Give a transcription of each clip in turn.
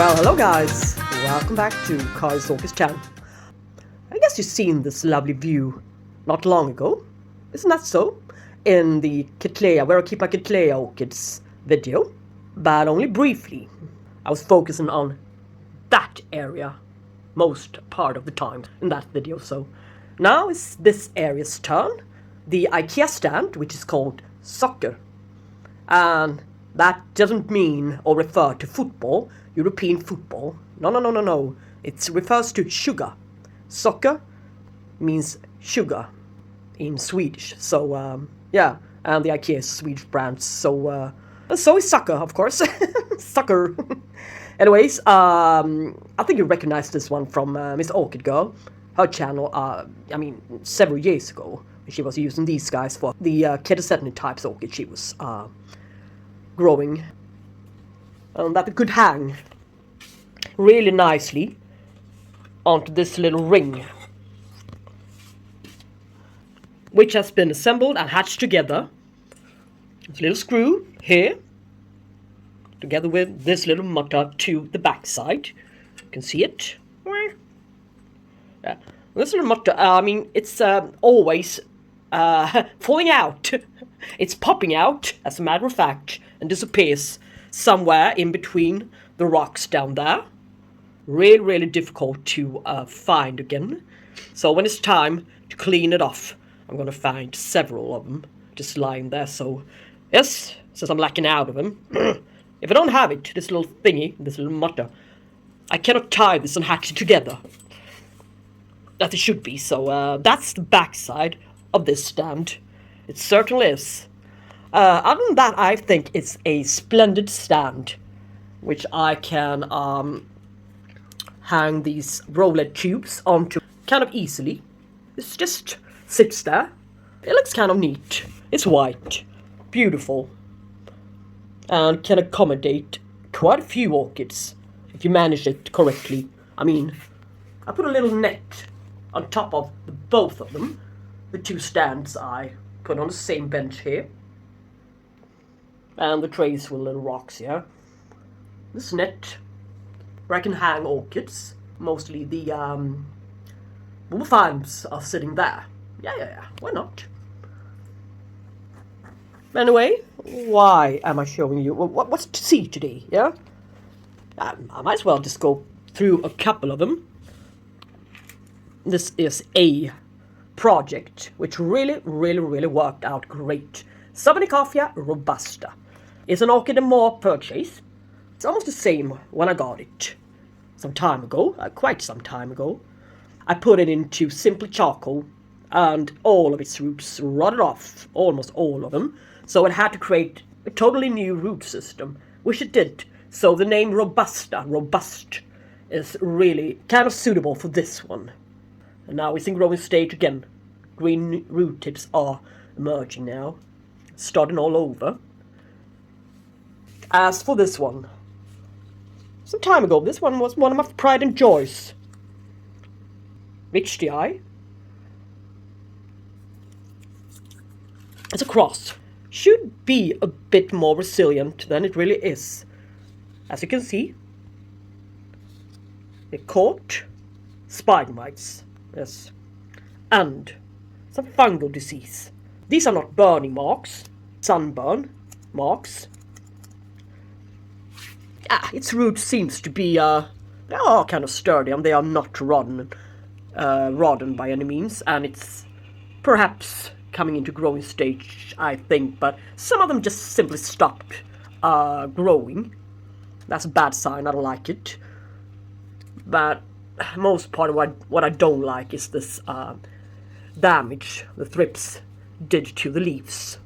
Well, hello guys, welcome back to Karins channel. I guess you've seen this lovely view not long ago, isn't that so? In the Cattleya, where I keep my Cattleya orchids video, but only briefly. I was focusing on that area most part of the time in that video, so now it's this area's turn. The IKEA stand, which is called soccer, and that doesn't mean or refer to football, European football. No. It refers to sugar. Soccer means sugar in Swedish. So, yeah. And the IKEA is a Swedish brand. So, so is soccer, of course. Soccer. Anyways, I think you recognize this one from Miss Orchid Girl. Her channel, several years ago. She was using these guys for the Ketasetany types orchid she was growing. That it could hang really nicely onto this little ring, which has been assembled and hatched together. There's a little screw here, together with this little motor to the back side. You can see it. Yeah. This little motor, it's always falling out. It's popping out, as a matter of fact, and disappears somewhere in between the rocks down there. Really difficult to find again. So when it's time to clean it off, I'm going to find several of them just lying there. So, yes, since I'm lacking out of them, if I don't have it, this little thingy, this little motor, I cannot tie this and hatch it together that it should be. So that's the backside of this stand. It certainly is. Other than that, I think it's a splendid stand, which I can hang these roulette tubes onto kind of easily. It just sits there. It looks kind of neat. It's white, beautiful, and can accommodate quite a few orchids if you manage it correctly. I put a little net on top of both of them. The two stands I put on the same bench here. And the trays with little rocks here. This net where I can hang orchids. Mostly the bulbophymes are sitting there. Yeah, why not? Anyway, why am I showing you? What's to see today, yeah? I might as well just go through a couple of them. This is a project which really worked out great. Sobenikoffia robusta. It's an orchid in more purchase. It's almost the same when I got it. Some time ago, quite some time ago. I put it into simple charcoal and all of its roots rotted off, almost all of them. So it had to create a totally new root system, which it did. So the name robusta, robust, is really kind of suitable for this one. And now it's in growing stage again. Green root tips are emerging now, starting all over. As for this one, some time ago, this one was one of my pride and joys. HDI. It's a cross. Should be a bit more resilient than it really is. As you can see, it caught spider mites, yes, and some fungal disease. These are not burning marks, sunburn marks. Its roots seems to be, they are kind of sturdy and they are not rotten by any means, and it's perhaps coming into growing stage, I think, but some of them just simply stopped growing. That's a bad sign, I don't like it. But most part of what I don't like is this damage the thrips did to the leaves.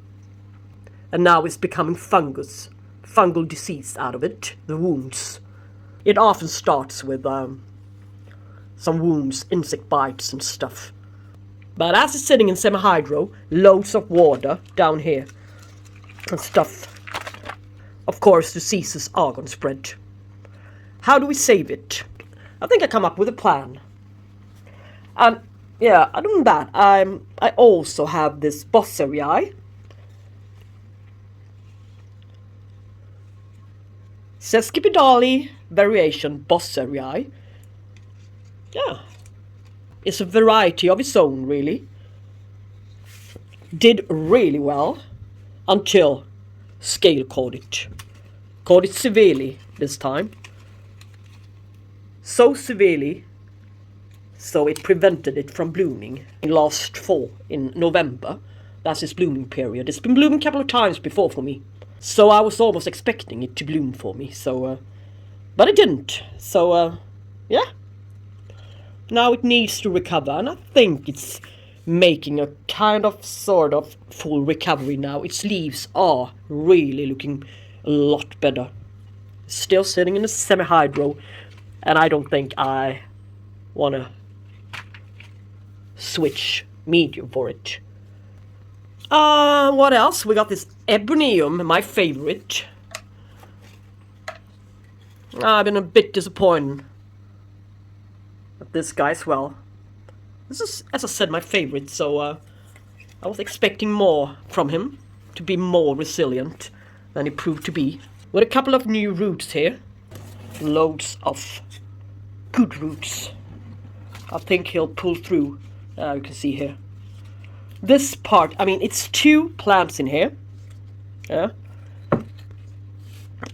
And now it's becoming fungal disease out of it, the wounds. It often starts with some wounds, insect bites and stuff. But as it's sitting in semi-hydro, loads of water down here and stuff, of course diseases are going to spread. How do we save it? I think I come up with a plan. And yeah, other than that, I also have this Bosseri. Sesquipedale variation Bosseri. Yeah, it's a variety of its own, really. Did really well until scale caught it severely this time. So severely, so it prevented it from blooming in last fall, in November. That's its blooming period. It's been blooming a couple of times before for me. So I was almost expecting it to bloom for me, so, but it didn't. So, yeah. Now it needs to recover, and I think it's making a kind of, sort of, full recovery now. Its leaves are really looking a lot better. Still sitting in a semi-hydro, and I don't think I want to switch medium for it. What else? We got this eponym, my favorite. I've been a bit disappointed at this guy as well. This is, as I said, my favorite, so I was expecting more from him, to be more resilient than he proved to be. With a couple of new roots here. Loads of good roots. I think he'll pull through. You can see here. This part, I mean, it's 2 plants in here. Yeah.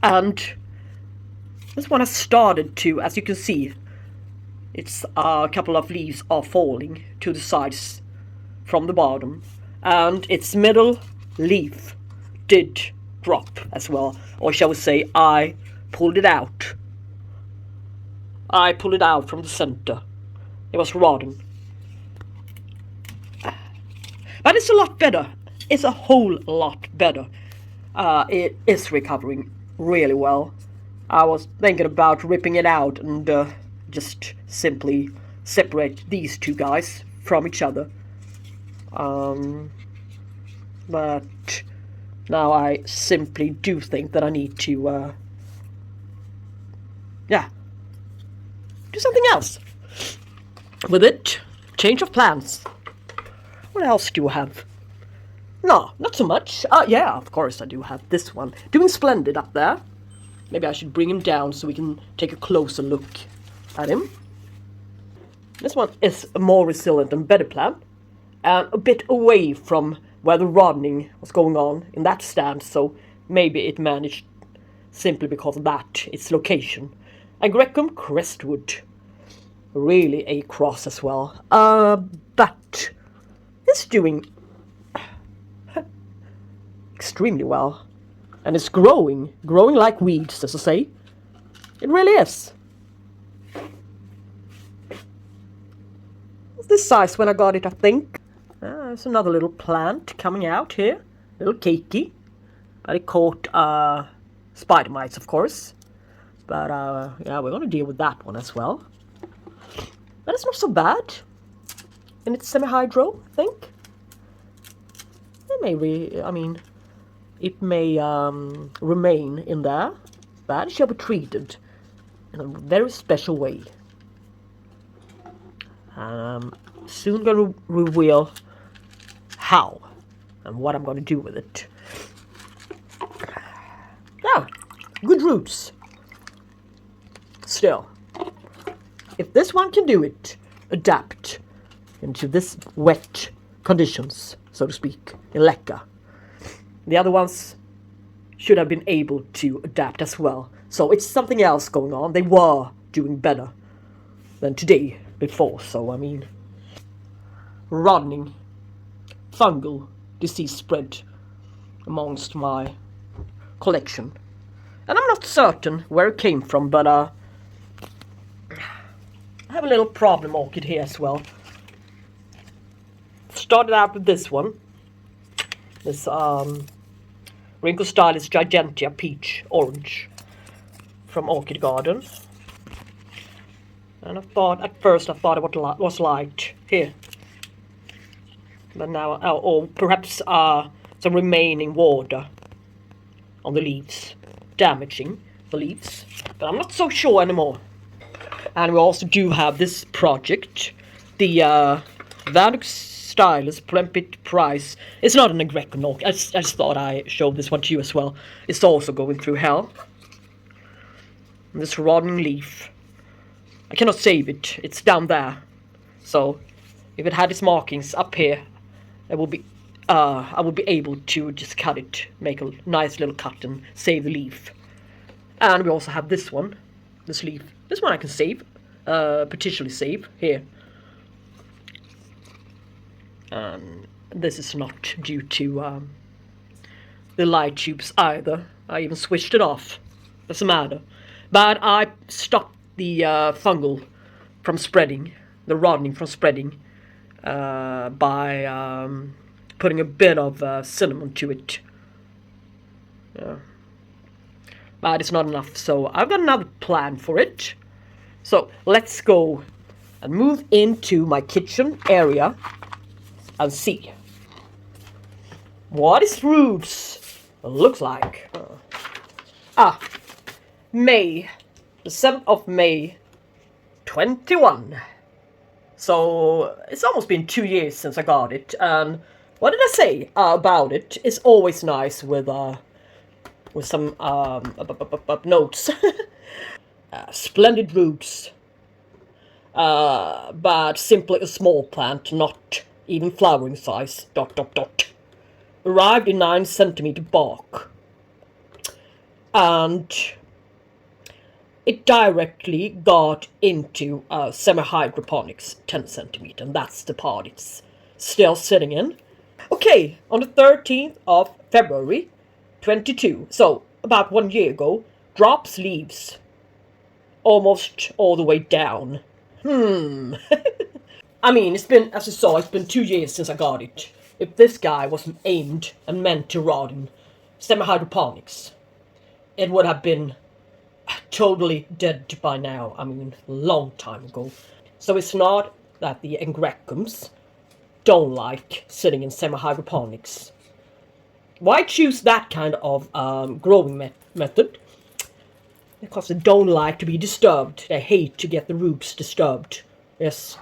And this one has started to, as you can see, it's a couple of leaves are falling to the sides from the bottom. And its middle leaf did drop as well. Or shall we say, I pulled it out. I pulled it out from the center. It was rotten. But it's a lot better. It's a whole lot better. It is recovering really well. I was thinking about ripping it out and just simply separate these 2 guys from each other. But now I simply do think that I need to, yeah, do something else with it. Change of plans. What else do I have? No, not so much. Yeah, of course I do have this one. Doing Splendid up there. Maybe I should bring him down so we can take a closer look at him. This one is a more resilient and better plant. And a bit away from where the roddening was going on in that stand. So maybe it managed simply because of that, its location. Angraecum, Crestwood. Really a cross as well. But it's doing extremely well. And it's growing like weeds, as I say. It really is. It's this size when I got it, I think. There's another little plant coming out here. Little cakey. But it caught spider mites, of course. But yeah, we're going to deal with that one as well. But it's not so bad. And it's semi-hydro, I think. It may remain in there, but it shall be treated in a very special way. Soon going to reveal how and what I'm going to do with it. Yeah, good roots. Still, if this one can do it, adapt into this wet conditions, so to speak, Ilike. The other ones should have been able to adapt as well. So it's something else going on. They were doing better than today before. So, I mean, roddening, fungal disease spread amongst my collection. And I'm not certain where it came from, but I have a little problem orchid here as well. Started out with this one. This Vandacostylis gigantea peach orange from Orchid Garden. And at first I thought it was light here. But now, or perhaps some remaining water on the leaves, damaging the leaves. But I'm not so sure anymore. And we also do have this project, the Vandacostylis Plempit Prize. It's not an Angraecum orchid. I just thought I showed this one to you as well. It's also going through hell. This rotting leaf. I cannot save it. It's down there. So, if it had its markings up here, I would be able to just cut it, make a nice little cut and save the leaf. And we also have this one, this leaf. This one I can save, potentially save here. This is not due to the light tubes either. I even switched it off. Doesn't matter. But I stopped the fungal from spreading, the rotting from spreading, by putting a bit of cinnamon to it. But it's not enough, so I've got another plan for it. So let's go and move into my kitchen area and see what its roots looks like. May, the 7th of May, 21. So it's almost been 2 years since I got it, and what did I say about it? It's always nice with some notes. Splendid roots, but simply a small plant, not even flowering size. ... Arrived in 9 centimeter bark, and it directly got into semi-hydroponics 10 centimeter, and that's the part it's still sitting in. Okay, on the 13th of February 22, so about 1 year ago, drops leaves almost all the way down. I mean, it's been, as you saw, it's been 2 years since I got it. If this guy was aimed and meant to rot in semi-hydroponics, it would have been totally dead by now. I mean, long time ago. So it's not that the Angraecums don't like sitting in semi-hydroponics. Why choose that kind of growing method? Because they don't like to be disturbed. They hate to get the roots disturbed. Yes,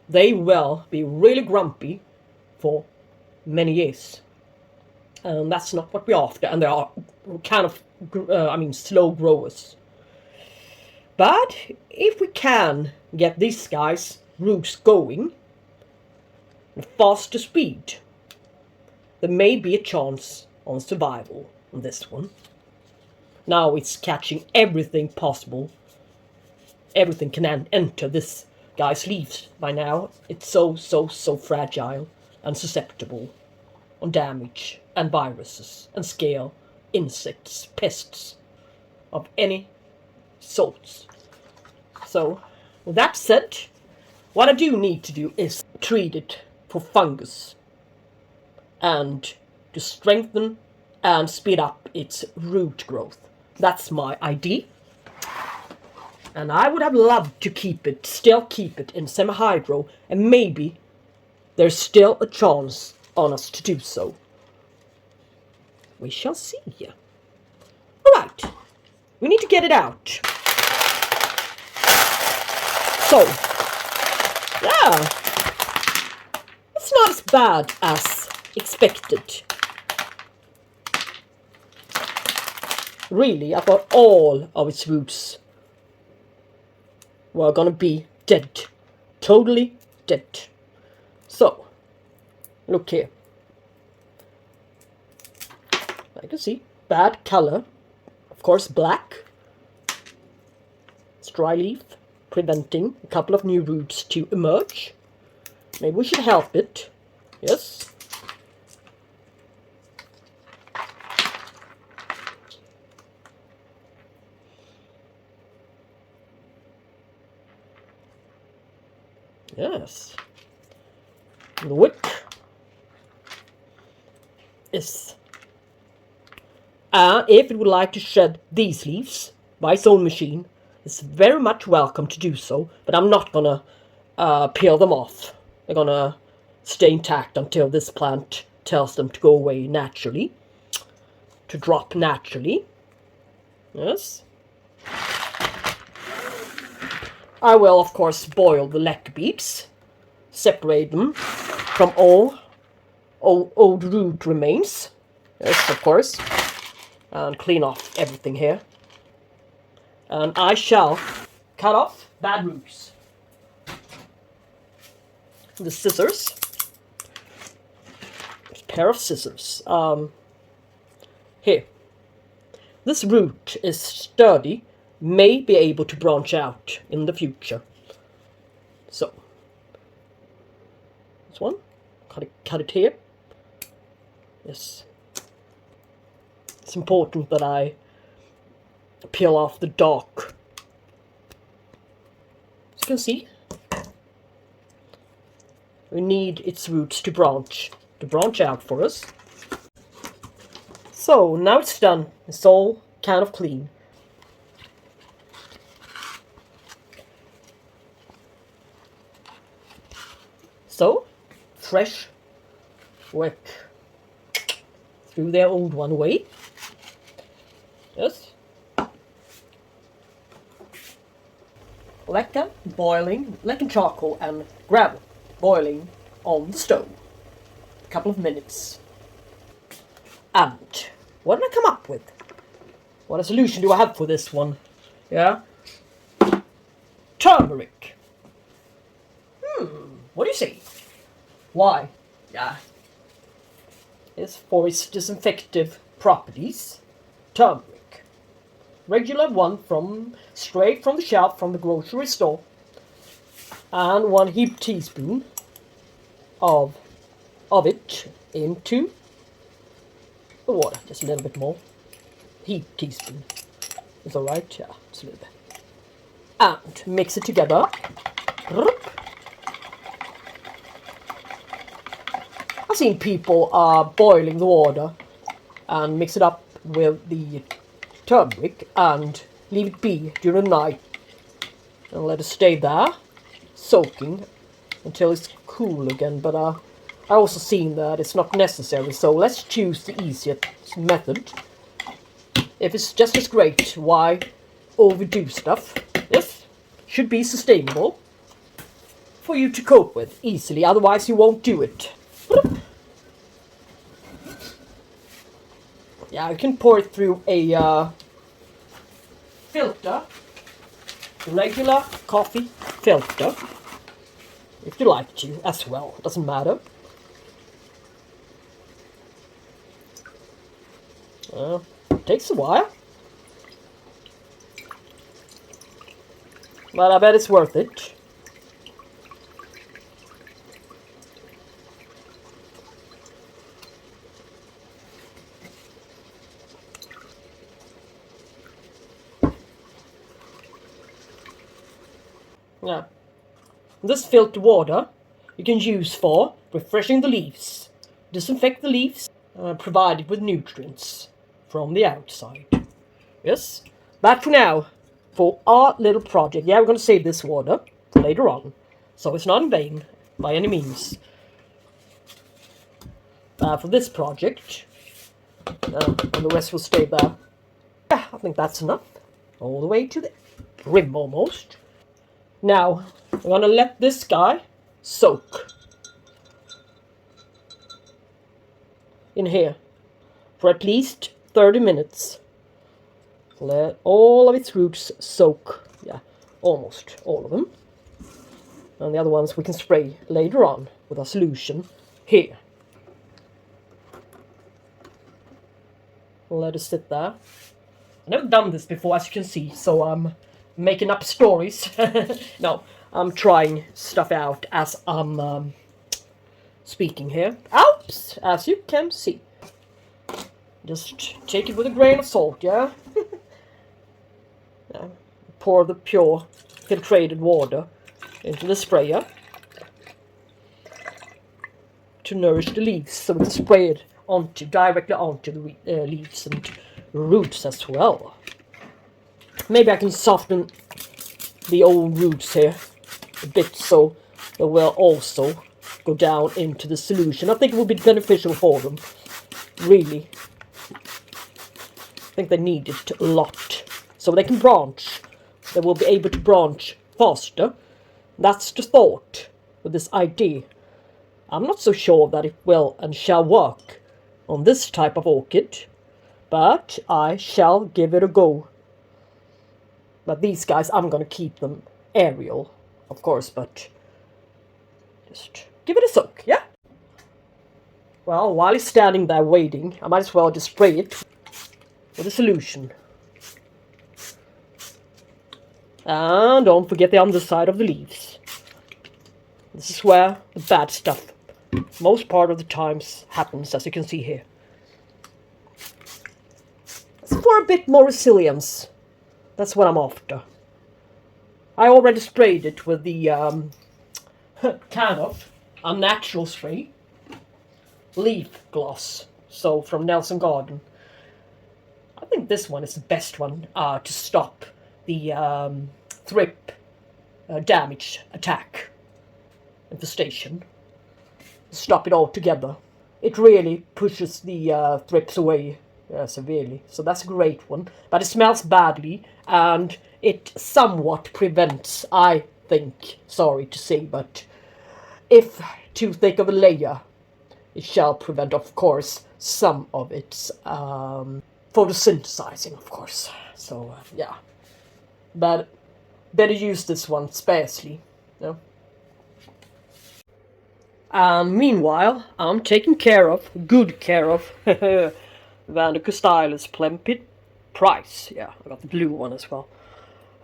they will be really grumpy for many years. And that's not what we're after. And they are kind of, slow growers. But if we can get these guys' roots going at a faster speed, there may be a chance on survival on this one. Now it's catching everything possible. Everything can enter this guy's leaves by now. It's so fragile and susceptible on damage and viruses and scale, insects, pests of any sorts. So, with that said, what I do need to do is treat it for fungus and to strengthen and speed up its root growth. That's my idea. And I would have loved to still keep it in semi-hydro, and maybe there's still a chance on us to do so. We shall see. Alright, we need to get it out. So, yeah, it's not as bad as expected. Really, I thought all of its roots were gonna be dead. Totally dead. So, look here. I can see bad color. Of course, black. It's dry leaf, preventing a couple of new roots to emerge. Maybe we should help it. Yes. Yes. The wick is... if it would like to shed these leaves by its own machine, it's very much welcome to do so, but I'm not gonna peel them off. They're gonna stay intact until this plant tells them to go away naturally, to drop naturally. Yes. I will, of course, boil the leck beads, separate them from all old root remains. Yes, of course. And clean off everything here. And I shall cut off bad roots. The scissors. A pair of scissors. Here. This root is sturdy, may be able to branch out in the future. So, this one, cut it here. Yes. It's important that I peel off the dark. As you can see, we need its roots to branch out for us. So now it's done. It's all kind of clean. So, fresh work threw their old one away. Yes. Leca boiling, leca charcoal and gravel boiling on the stove. A couple of minutes. And what did I come up with? What a solution do I have for this one? Yeah? Turmeric. What do you say? Why? Yeah. It's for its disinfective properties. Turmeric. Regular one straight from the shelf from the grocery store. And 1 heaped teaspoon of it into the water. Just a little bit more. Heaped teaspoon. It's alright, yeah, just a little bit. And mix it together. I've seen people boiling the water and mix it up with the turmeric and leave it be during the night and let it stay there soaking until it's cool again. But I also seen that it's not necessary, so let's choose the easiest method. If it's just as great, why overdo stuff? This should be sustainable for you to cope with easily, otherwise you won't do it. Yeah, you can pour it through a filter, regular coffee filter, if you like to as well, doesn't matter. Takes a while, but I bet it's worth it. Yeah. This filtered water you can use for refreshing the leaves, disinfect the leaves, provided with nutrients from the outside. Yes, but for now, for our little project, yeah, we're going to save this water for later on, so it's not in vain by any means. For this project, and the rest will stay there. Yeah, I think that's enough. All the way to the brim almost. Now, we're going to let this guy soak in here for at least 30 minutes. Let all of its roots soak. Yeah, almost all of them. And the other ones we can spray later on with our solution here. Let it sit there. I've never done this before, as you can see, so I'm making up stories. No, I'm trying stuff out as I'm speaking here. Oops, as you can see. Just take it with a grain of salt, yeah? Pour the pure filtrated water into the sprayer to nourish the leaves, so we can spray it directly onto the leaves and roots as well. Maybe I can soften the old roots here a bit so they will also go down into the solution. I think it will be beneficial for them, really. I think they need it a lot so they can branch. They will be able to branch faster. That's the thought with this idea. I'm not so sure that it will and shall work on this type of orchid, but I shall give it a go. But these guys, I'm gonna keep them aerial, of course, but just give it a soak, yeah? Well, while he's standing there waiting, I might as well just spray it with a solution. And don't forget the underside of the leaves. This is where the bad stuff most part of the times happens, as you can see here. So for a bit more resilience, that's what I'm after. I already sprayed it with the kind of unnatural spray, leaf gloss, so from Nelson Garden. I think this one is the best one to stop the thrip damage attack infestation. Stop it all together. It really pushes the thrips away severely, so that's a great one. But it smells badly, and it somewhat prevents, I think, sorry to say, but if too thick of a layer, it shall prevent, of course, some of its photosynthesizing, of course. So yeah, but better use this one sparsely. You know? Meanwhile, I'm taking good care of, Vandacostylis Splendid Price. Yeah, I got the blue one as well.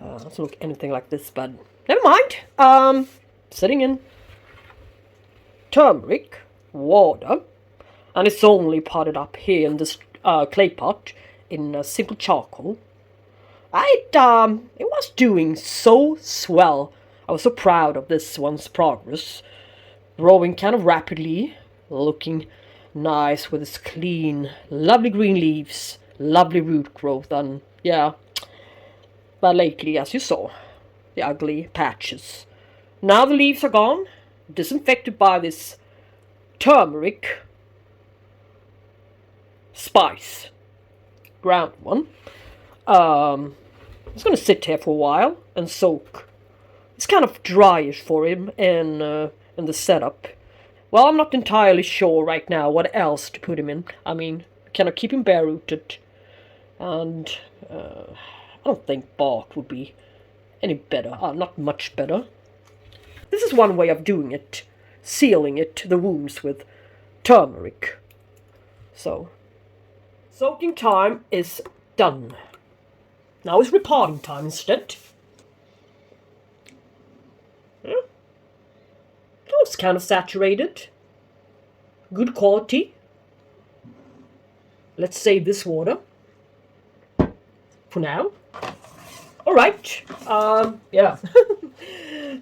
Doesn't look anything like this, but never mind. Sitting in turmeric, water, and it's only potted up here in this clay pot in simple charcoal. It was doing so swell. I was so proud of this one's progress. Growing kind of rapidly, looking nice with its clean, lovely green leaves, lovely root growth, and yeah. But lately, as you saw, the ugly patches. Now the leaves are gone, disinfected by this turmeric spice, ground one. It's going to sit here for a while and soak. It's kind of dryish for him in the setup. Well, I'm not entirely sure right now what else to put him in. I mean, kind of keep him bare rooted, and I don't think bark would be any better. Not much better. This is one way of doing it, sealing it, the wounds with turmeric. So, soaking time is done. Now it's repotting time instead. Oh, it's kind of saturated. Good quality. Let's save this water for now. Alright, yeah.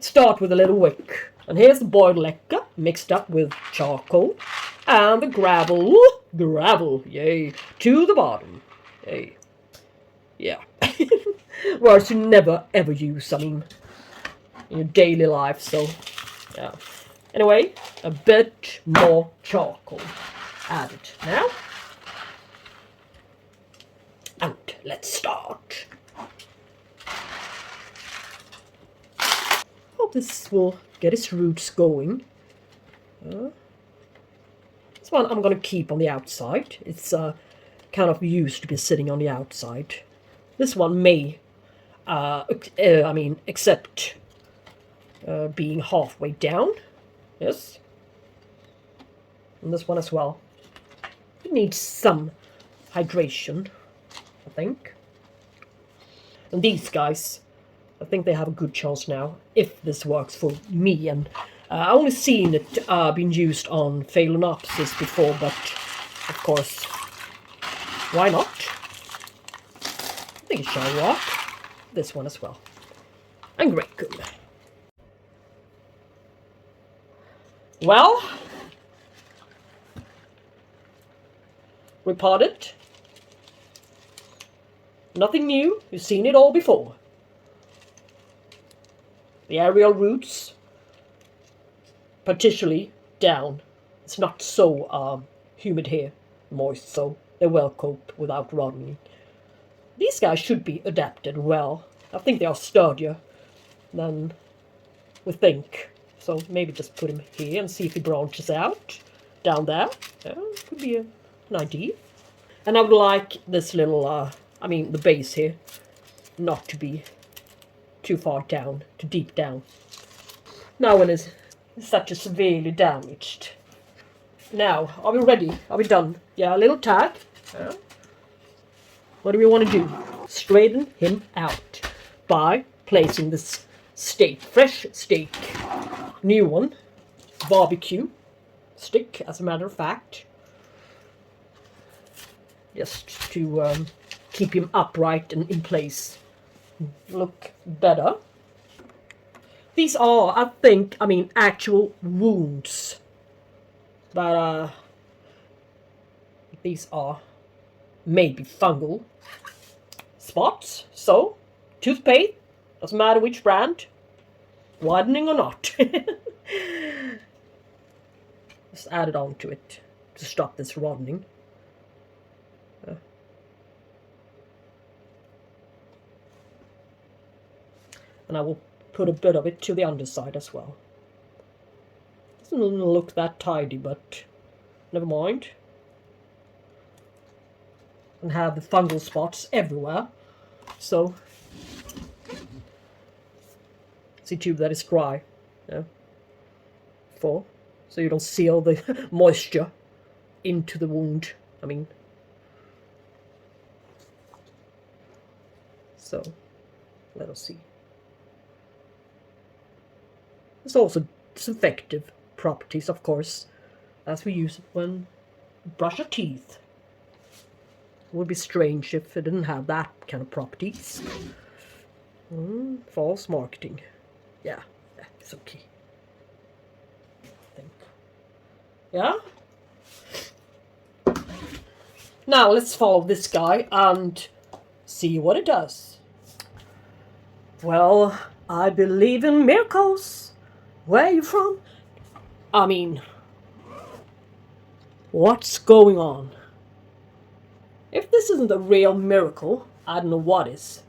Start with a little wick. And here's the boiled liquor mixed up with charcoal. And the gravel, yay, to the bottom. Yay. Yeah. Words you never ever use, I mean, in your daily life, so, yeah. Anyway, a bit more charcoal added now. And let's start. Hope this will get its roots going. This one I'm going to keep on the outside. It's kind of used to be sitting on the outside. This one may, except being halfway down. Yes. And this one as well. It needs some hydration, I think. And these guys, I think they have a good chance now, if this works for me. And I only seen it being used on Phalaenopsis before, but of course, why not? I think it shall work. This one as well. Angraecum. Well, repotted. Nothing new. You've seen it all before. The aerial roots, partially down. It's not so humid here, moist, so they well cope without rotting. These guys should be adapted well. I think they are sturdier than we think. So maybe just put him here and see if he branches out down there. Yeah, could be an idea. And I would like this little, the base here, not to be too far down, too deep down. Now when it's such a severely damaged. Now, are we ready? Are we done? Yeah, a little tag. Yeah. What do we want to do? Straighten him out by placing this steak, fresh steak, new one, barbecue stick, as a matter of fact, just to keep him upright and in place, look better. These are, I mean, actual wounds, but these are maybe fungal spots. So, toothpaste, doesn't matter which brand, widening or not. Just add it on to it to stop this rodening. And I will put a bit of it to the underside as well. Doesn't look that tidy, but never mind. And have the fungal spots everywhere. So see to that it's dry. Yeah. So you don't seal the moisture into the wound. I mean, so let us see. There's also disinfective properties, of course, as we use it when we brush our teeth. It would be strange if it didn't have that kind of properties. False marketing. Yeah, it's okay. I think. Yeah? Now let's follow this guy and see what it does. Well, I believe in miracles. Where are you from? I mean, what's going on? If this isn't a real miracle, I don't know what is.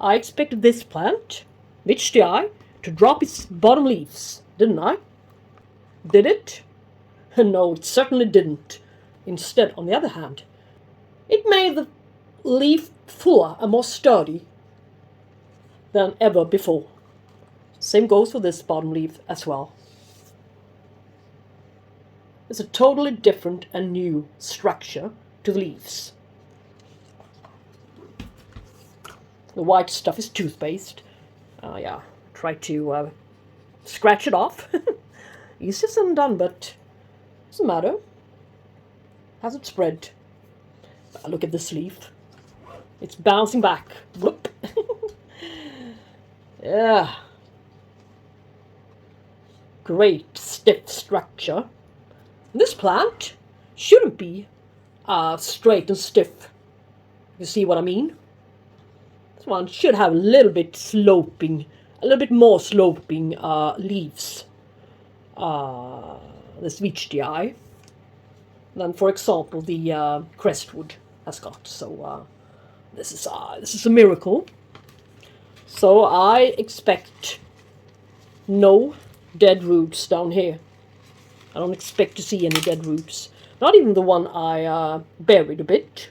I expected this plant, Vichtii, to drop its bottom leaves, didn't I? Did it? No, it certainly didn't. Instead, on the other hand, it made the leaf fuller and more sturdy than ever before. Same goes for this bottom leaf as well. It's a totally different and new structure to the leaves. The white stuff is toothpaste. Yeah, try to scratch it off. Easier said than done, but doesn't matter. Hasn't spread. Look at this leaf. It's bouncing back. Whoop. Yeah. Great stiff structure. This plant shouldn't be straight and stiff. You see what I mean? This one should have a little bit sloping, a little bit more sloping leaves. This Vichtii than, for example, the Crestwood has got. So this is a miracle. So I expect no dead roots down here. I don't expect to see any dead roots. Not even the one I buried a bit.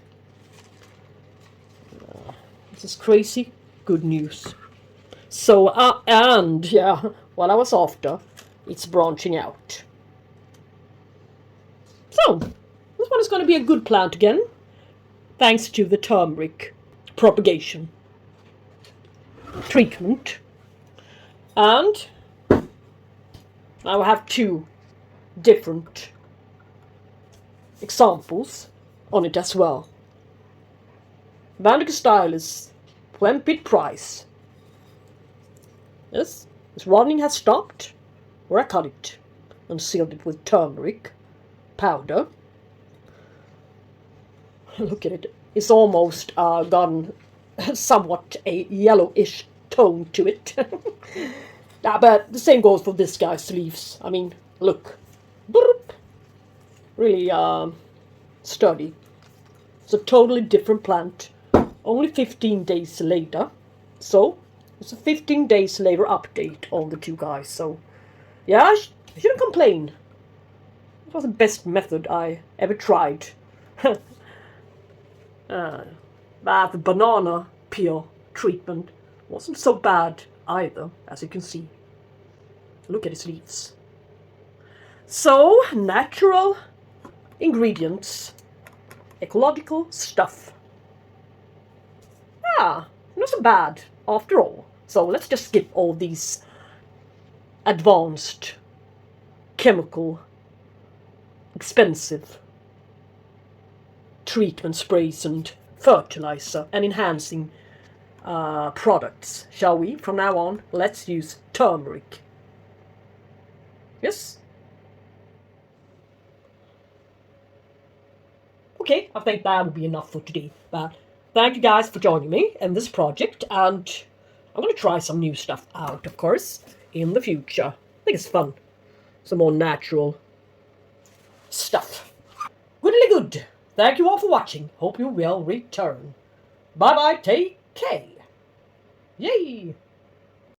This is crazy good news. So, and yeah, what I was after, it's branching out. So, this one is going to be a good plant again, thanks to the turmeric propagation treatment. And now I have two different examples on it as well. Vandacostylis, Splendid price. Yes, this rodening has stopped, where I cut it and sealed it with turmeric powder. Look at it. It's almost gotten somewhat a yellowish tone to it. But the same goes for this guy's leaves. I mean, look. Really sturdy. It's a totally different plant. Only 15 days later. So, it's a 15 days later update on the two guys. So, yeah, I shouldn't complain. It was the best method I ever tried. But the banana peel treatment Wasn't so bad either, as you can see. Look at his leaves. So, natural ingredients, ecological stuff. Yeah, not so bad after all. So let's just skip all these advanced, chemical, expensive treatment sprays and fertilizer and enhancing products, shall we? From now on, let's use turmeric. Yes? Okay, I think that would be enough for today. But thank you guys for joining me in this project, and I'm going to try some new stuff out, of course, in the future. I think it's fun. Some more natural stuff. Goodly good. Thank you all for watching. Hope you will return. Bye-bye. Take care. Yay!